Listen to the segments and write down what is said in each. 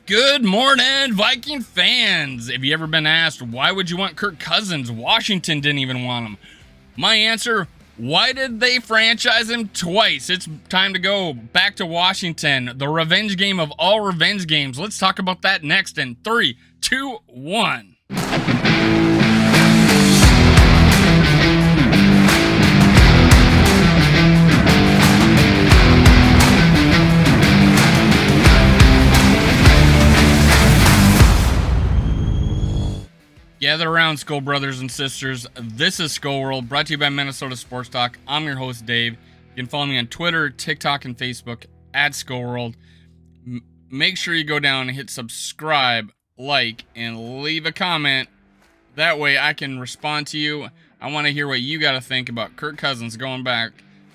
Good morning, Viking fans. Have you ever been asked, why would you want Kirk Cousins? Washington didn't even want him. My answer, why did they franchise him twice? It's time to go back to Washington, the revenge game of all revenge games. Let's talk about that next in 3, 2, 1. Gather around, Skull brothers and sisters. This is Skull World, brought to you by Minnesota Sports Talk. I'm your host, Dave. You can follow me on Twitter, TikTok, and Facebook at Skull World. Make sure you go down and hit subscribe, like, and leave a comment. That way I can respond to you. I want to hear what you got to think about Kirk Cousins going back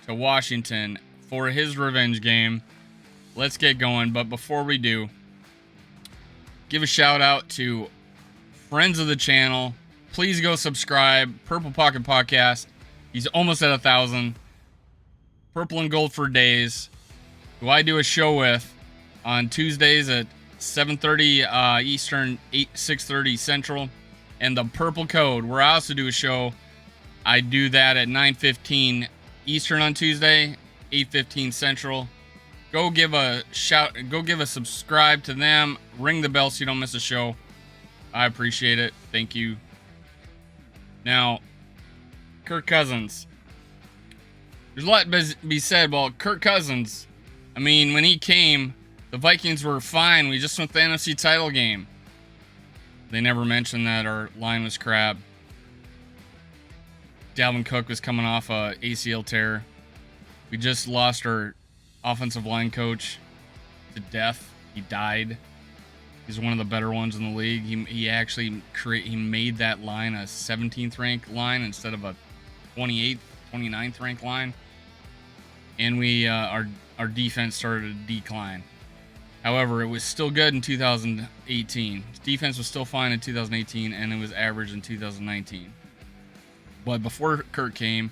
to Washington for his revenge game. Let's get going. But before we do, give a shout out to friends of the channel. Please go subscribe. Purple Pocket Podcast. He's almost at 1,000. Purple and Gold for Days, who I do a show with on Tuesdays at 7:30 Eastern, 6:30 Central. And the Purple Code, where I also do a show. I do that at 9:15 Eastern on Tuesday, 8:15 Central. Go give a shout. Go give a subscribe to them. Ring the bell so you don't miss a show. I appreciate it. Thank you. Now, Kirk Cousins. There's a lot to be said about Kirk Cousins. I mean, when he came, the Vikings were fine. We just went the NFC title game. They never mentioned that our line was crap. Dalvin Cook was coming off a ACL tear. We just lost our offensive line coach to death. He died. He's one of the better ones in the league. He actually made that line a 17th ranked line instead of a 28th, 29th ranked line. And our defense started to decline. However, it was still good in 2018. Defense was still fine in 2018, and it was average in 2019. But before Kirk came,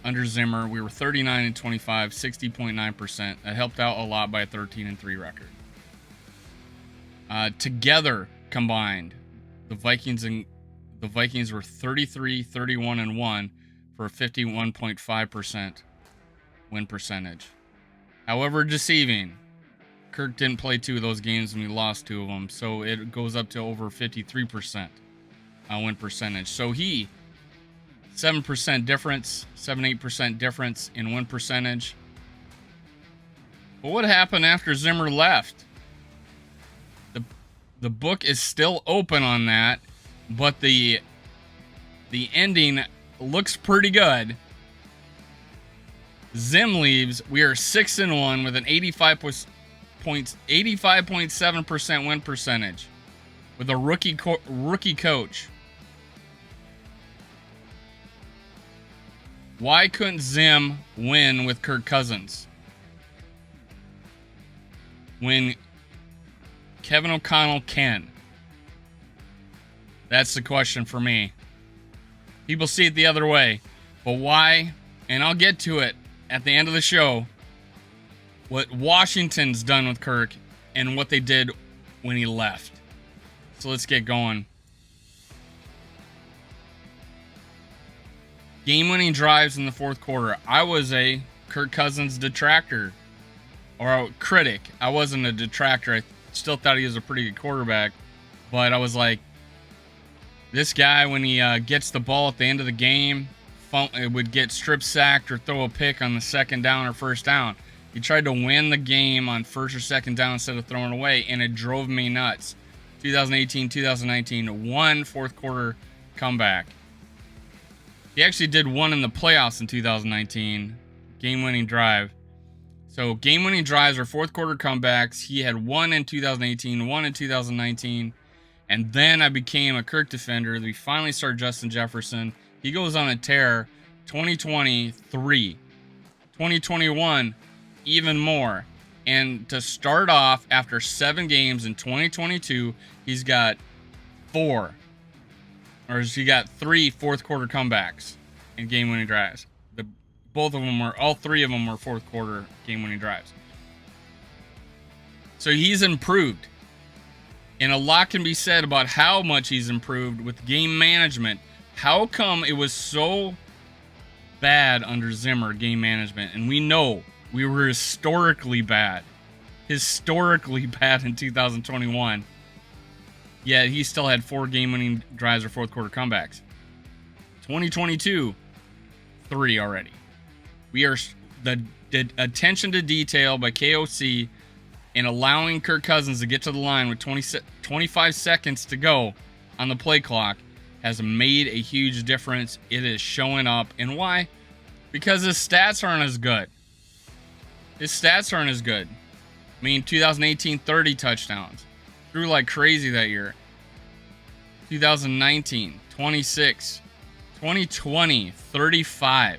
under Zimmer, we were 39-25, 60.9%. That helped out a lot by a 13-3 record. Together combined, the Vikings were 33, 31-1 for a 51.5% win percentage. However, deceiving. Kirk didn't play 2 of those games and we lost 2 of them, so it goes up to over 53% win percentage. So 7% difference, 7-8% difference in win percentage. But what happened after Zimmer left? The book is still open on that, but the ending looks pretty good. Zim leaves. We are 6-1 with an 85.7% win percentage with a rookie coach. Why couldn't Zim win with Kirk Cousins when Kevin O'Connell can? That's the question for me. People see it the other way. But why? And I'll get to it at the end of the show. What Washington's done with Kirk and what they did when he left. So let's get going. Game-winning drives in the fourth quarter. I was a Kirk Cousins detractor. Or a critic. I wasn't a detractor. I still thought he was a pretty good quarterback, but I was like, this guy, when he gets the ball at the end of the game, it would get strip sacked or throw a pick on the second down or first down. He tried to win the game on first or second down instead of throwing away, and it drove me nuts. 2018, 2019, one fourth quarter comeback. He actually did one in the playoffs in 2019, game-winning drive. So game-winning drives are fourth quarter comebacks. He had one in 2018, one in 2019. And then I became a Kirk defender. We finally started Justin Jefferson. He goes on a tear. 2023. 2021, even more. And to start off, after 7 games in 2022, he's got 3 fourth quarter comebacks and game-winning drives. All 3 of them were fourth quarter game-winning drives. So he's improved. And a lot can be said about how much he's improved with game management. How come it was so bad under Zimmer, game management? And we know we were historically bad in 2021. Yet he still had 4 game-winning drives or fourth quarter comebacks. 2022, 3 already. We are the attention to detail by KOC and allowing Kirk Cousins to get to the line with 25 seconds to go on the play clock has made a huge difference. It is showing up. And why? Because his stats aren't as good. I mean, 2018, 30 touchdowns. Threw like crazy that year. 2019, 26. 2020, 35.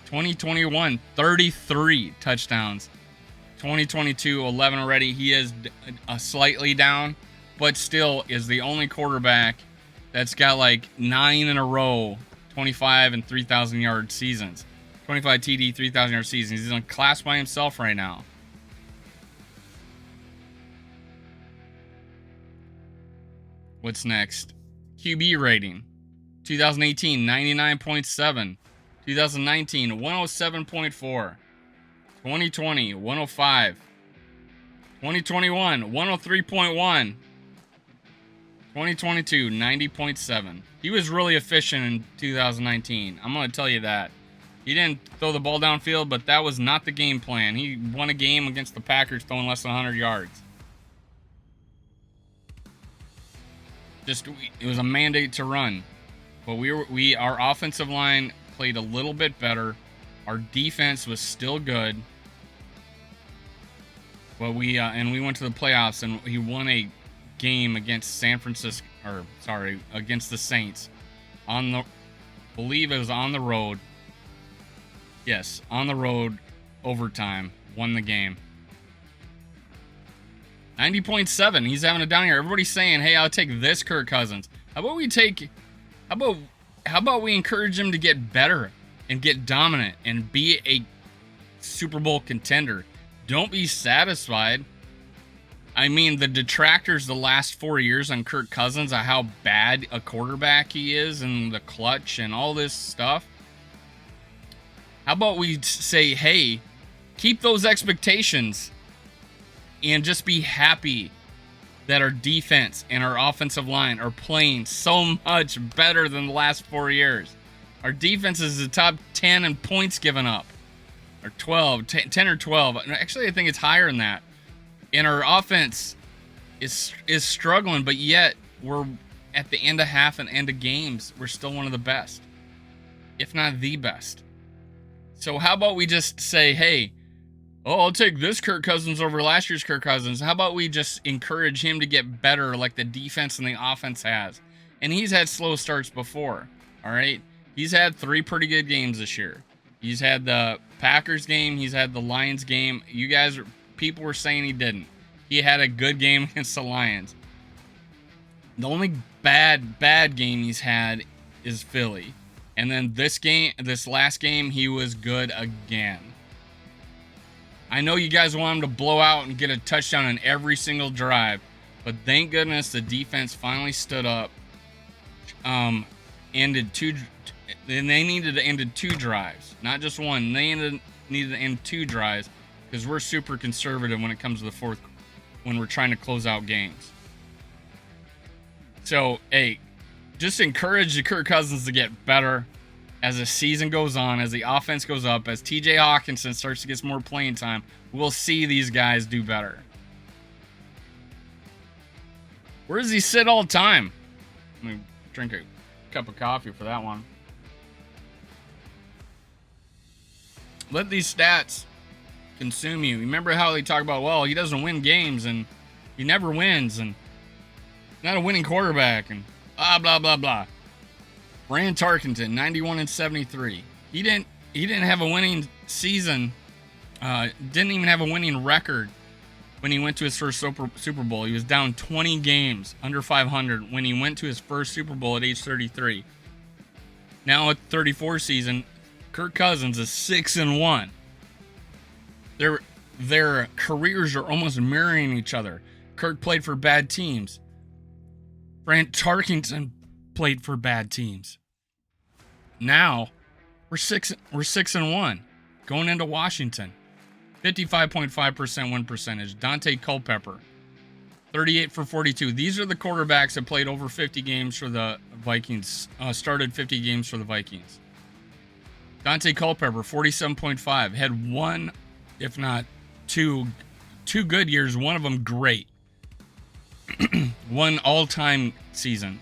2021, 33 touchdowns. 2022, 11 already. He is slightly down, but still is the only quarterback that's got like 9 in a row, 25 and 3,000 yard seasons. 25 TD, 3,000 yard seasons. He's in a class by himself right now. What's next? QB rating. 2018, 99.7. 2019, 107.4. 2020, 105. 2021, 103.1. 2022, 90.7. He was really efficient in 2019. I'm going to tell you that. He didn't throw the ball downfield, but that was not the game plan. He won a game against the Packers throwing less than 100 yards. It was a mandate to run. But our offensive line played a little bit better. Our defense was still good. But we went to the playoffs and he won a game against against the Saints. Believe it was on the road. Yes, on the road, overtime, won the game. 90.7. He's having a down year. Everybody's saying, "Hey, I'll take this Kirk Cousins." How about we encourage him to get better and get dominant and be a Super Bowl contender? Don't be satisfied. I mean, the detractors the last 4 years on Kirk Cousins on how bad a quarterback he is and the clutch and all this stuff. How about we say, hey, keep those expectations and just be happy that our defense and our offensive line are playing so much better than the last 4 years. Our defense is the top 10 in points given up. Or 12, 10 or 12. Actually, I think it's higher than that. And our offense is struggling, but yet we're at the end of half and end of games, we're still one of the best, if not the best. So how about we just say, hey, I'll take this Kirk Cousins over last year's Kirk Cousins. How about we just encourage him to get better like the defense and the offense has? And he's had slow starts before, all right? He's had 3 pretty good games this year. He's had the Packers game. He's had the Lions game. People were saying he didn't. He had a good game against the Lions. The only bad game he's had is Philly. And then this last game, he was good again. I know you guys want him to blow out and get a touchdown in every single drive, but thank goodness the defense finally stood up. They needed to end 2 drives, not just one. They needed to end 2 drives because we're super conservative when it comes to the fourth, when we're trying to close out games. So, hey, just encourage the Kirk Cousins to get better as the season goes on, as the offense goes up, as TJ Hawkinson starts to get more playing time. We'll see these guys do better. Where does he sit all the time? Let me drink a cup of coffee for that one. Let these stats consume you. Remember how they talk about, well, he doesn't win games and he never wins and not a winning quarterback and blah, blah, blah, blah. Rand Tarkenton, 91 and 73. He didn't have a winning season. Didn't even have a winning record when he went to his first Super Bowl. He was down 20 games, under 500, when he went to his first Super Bowl at age 33. Now at 34 season, Kirk Cousins is 6-1. Their careers are almost mirroring each other. Kirk played for bad teams. Brant Tarkington played for bad teams. Now we're 6-1 going into Washington. 55.5% win percentage. Dante Culpepper, 38 for 42. These are the quarterbacks that played over 50 games for the Vikings. Started 50 games for the Vikings. Dante Culpepper, 47.5. Had one, if not two good years. One of them great. One all-time season.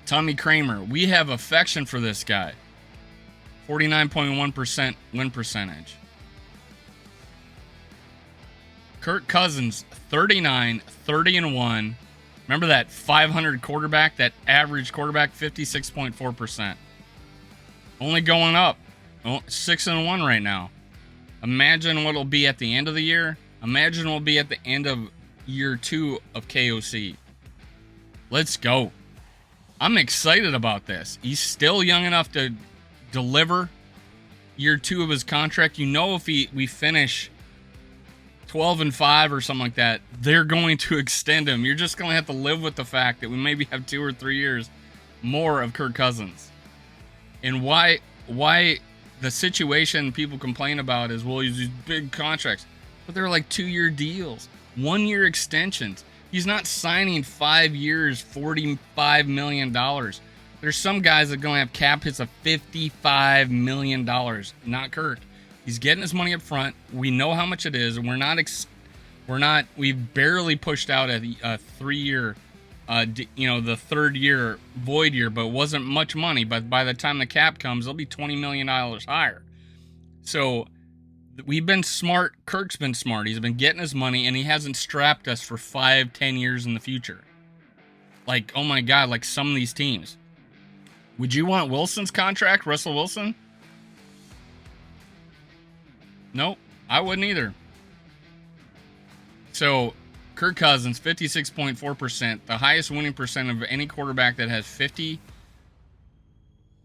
Tommy Kramer, we have affection for this guy. 49.1% win percentage. Kirk Cousins, 39, 30-1. Remember that 500 quarterback, that average quarterback, 56.4%. Only going up. 6-1 right now. Imagine what it'll be at the end of the year. Imagine what it'll be at the end of year 2 of KOC. Let's go. I'm excited about this. He's still young enough to deliver year 2 of his contract. You know, if we finish 12-5 or something like that, they're going to extend him. You're just going to have to live with the fact that we maybe have 2 or 3 years more of Kirk Cousins. And why the situation people complain about is, well, he's these big contracts, but they're like 2-year deals, 1-year extensions. He's not signing 5 years, $45 million. There's some guys that are going to have cap hits of $55 million. Not Kirk. He's getting his money up front. We know how much it is, and we've barely pushed out a 3-year, the third year void year, but it wasn't much money. But by the time the cap comes, it'll be $20 million higher. So we've been smart. Kirk's been smart. He's been getting his money, and he hasn't strapped us for 5-10 years in the future. Like, oh my God, like some of these teams. Would you want Wilson's contract, Russell Wilson? Nope, I wouldn't either. So, Kirk Cousins, 56.4%, the highest winning percent of any quarterback that has 50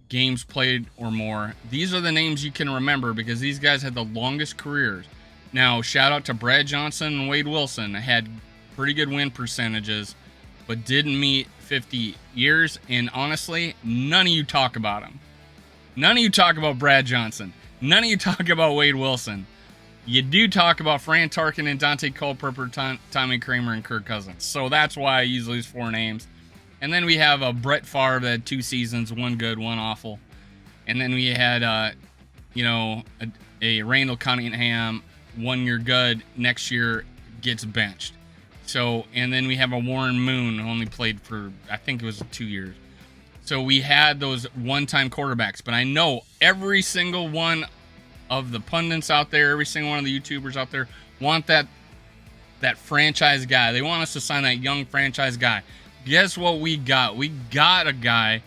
games played or more. These are the names you can remember because these guys had the longest careers. Now, shout out to Brad Johnson and Wade Wilson. Had pretty good win percentages, but didn't meet 50 years. And honestly, none of you talk about them. None of you talk about Brad Johnson. None of you talk about Wade Wilson. You do talk about Fran Tarkin and Dante Culpepper, Tommy Kramer, and Kirk Cousins. So that's why I use these 4 names. And then we have a Brett Favre that had 2 seasons, 1 good, 1 awful. And then we had, a Randall Cunningham, 1 year good, next year gets benched. So, and then we have a Warren Moon who only played for, I think it was 2 years. So we had those one-time quarterbacks. But I know every single one of the pundits out there, every single one of the YouTubers out there want that franchise guy. They want us to sign that young franchise guy. Guess what we got? We got a guy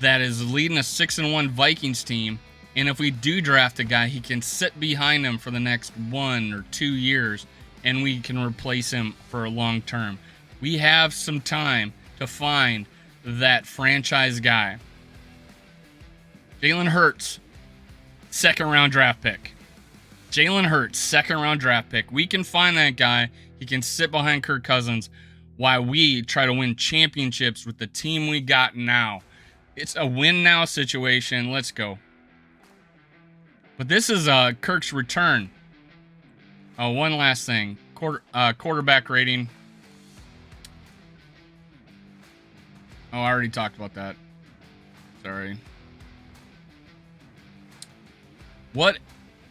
that is leading a 6-1 Vikings team, and if we do draft a guy, he can sit behind him for the next 1 or 2 years, and we can replace him for a long term. We have some time to find that franchise guy. Jalen Hurts, 2nd round draft pick. Jalen Hurts, 2nd round draft pick. We can find that guy. He can sit behind Kirk Cousins while we try to win championships with the team we got now. It's a win now situation. Let's go. But this is Kirk's return. One last thing. Quarterback rating. Oh, I already talked about that. Sorry. What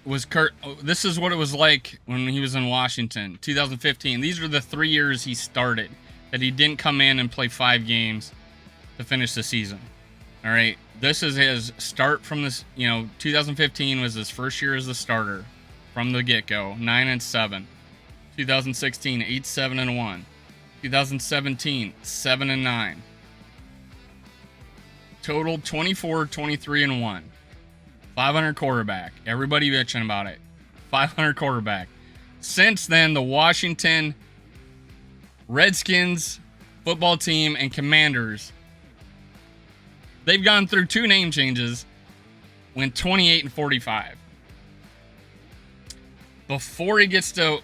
was Kirk? This is what it was like when he was in Washington, 2015. These are the 3 years he started, that he didn't come in and play 5 games to finish the season. All right. This is his start from this, 2015 was his first year as a starter from the get-go, 9-7. 2016, 8-7-1. 2017, 7-9. Total 24, 23-1. 500 quarterback. Everybody bitching about it. 500 quarterback. Since then, the Washington Redskins football team and Commanders, they've gone through 2 name changes, went 28-45. Before he gets to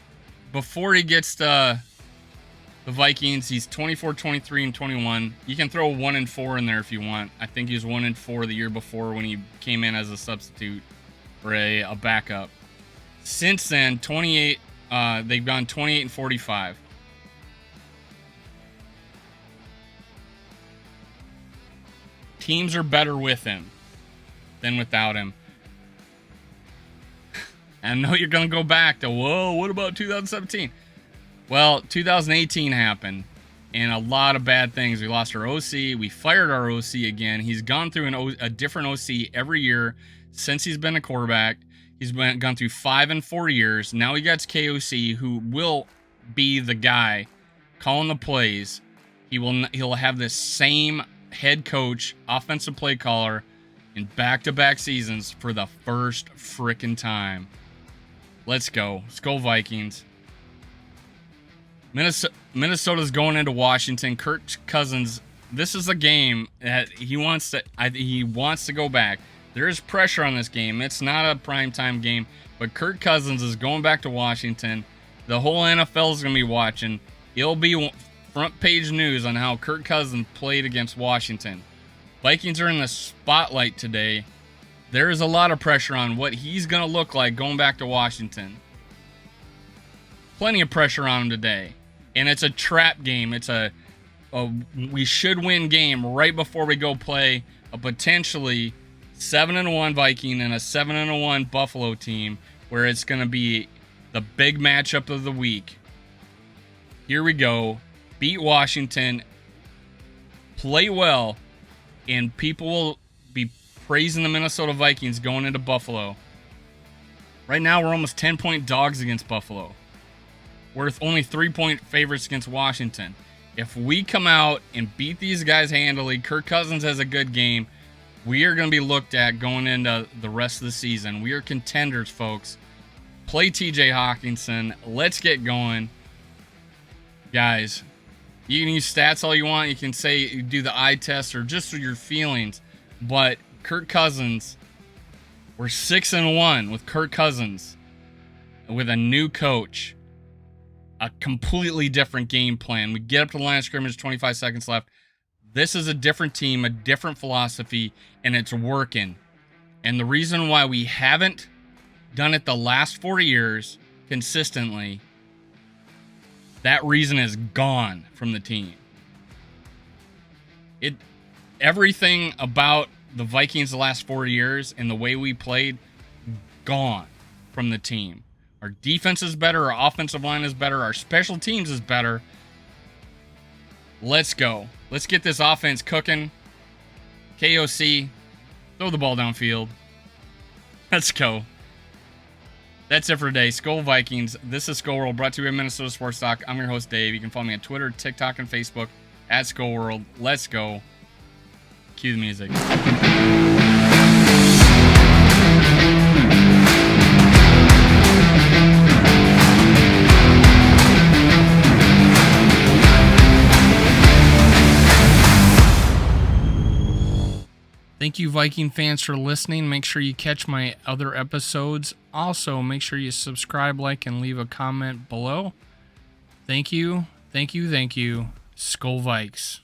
the Vikings. He's 24, 23, and 21. You can throw 1-4 in there if you want. I think he was 1-4 the year before when he came in as a substitute or a backup. Since then, 28. They've gone 28 and 45. Teams are better with him than without him. I know you're going to go back to, whoa, what about 2017? Well, 2018 happened, and a lot of bad things. We lost our OC. We fired our OC again. He's gone through a different OC every year since he's been a quarterback. He's gone through 5 and 4 years. Now he got KOC, who will be the guy calling the plays. He'll have this same head coach, offensive play caller in back-to-back seasons for the first frickin' time. Let's go. Skol Vikings. Minnesota's going into Washington. Kirk Cousins, this is a game that he wants to go back. There is pressure on this game. It's not a primetime game, but Kirk Cousins is going back to Washington. The whole NFL is going to be watching. It'll be front page news on how Kirk Cousins played against Washington. Vikings are in the spotlight today. There is a lot of pressure on what he's going to look like going back to Washington. Plenty of pressure on him today. And it's a trap game. It's a we should win game right before we go play a potentially 7-1 Viking and a 7-1 Buffalo team, where it's going to be the big matchup of the week. Here we go. Beat Washington. Play well. And people will be praising the Minnesota Vikings going into Buffalo. Right now, we're almost 10-point dogs against Buffalo. We're only 3-point favorites against Washington. If we come out and beat these guys handily, Kirk Cousins has a good game, we are going to be looked at going into the rest of the season. We are contenders, folks. Play TJ Hawkinson. Let's get going. Guys, you can use stats all you want. You can say, do the eye test or just your feelings. But Kirk Cousins, we're 6-1 with Kirk Cousins, with a new coach. A completely different game plan. We get up to the line of scrimmage, 25 seconds left. This is a different team, a different philosophy, and it's working. And the reason why we haven't done it the last 4 years consistently, that reason is gone from the team. Everything about the Vikings the last 4 years and the way we played, gone from the team. Our defense is better. Our offensive line is better. Our special teams is better. Let's go. Let's get this offense cooking. KOC, throw the ball downfield. Let's go. That's it for today. Skol Vikings. This is Skol World, brought to you by Minnesota Sports Talk. I'm your host, Dave. You can follow me on Twitter, TikTok, and Facebook at Skol World. Let's go. Cue the music. Thank you, Viking fans, for listening. Make sure you catch my other episodes. Also, make sure you subscribe, like, and leave a comment below. Thank you. Thank you. Thank you. Skol Vikes.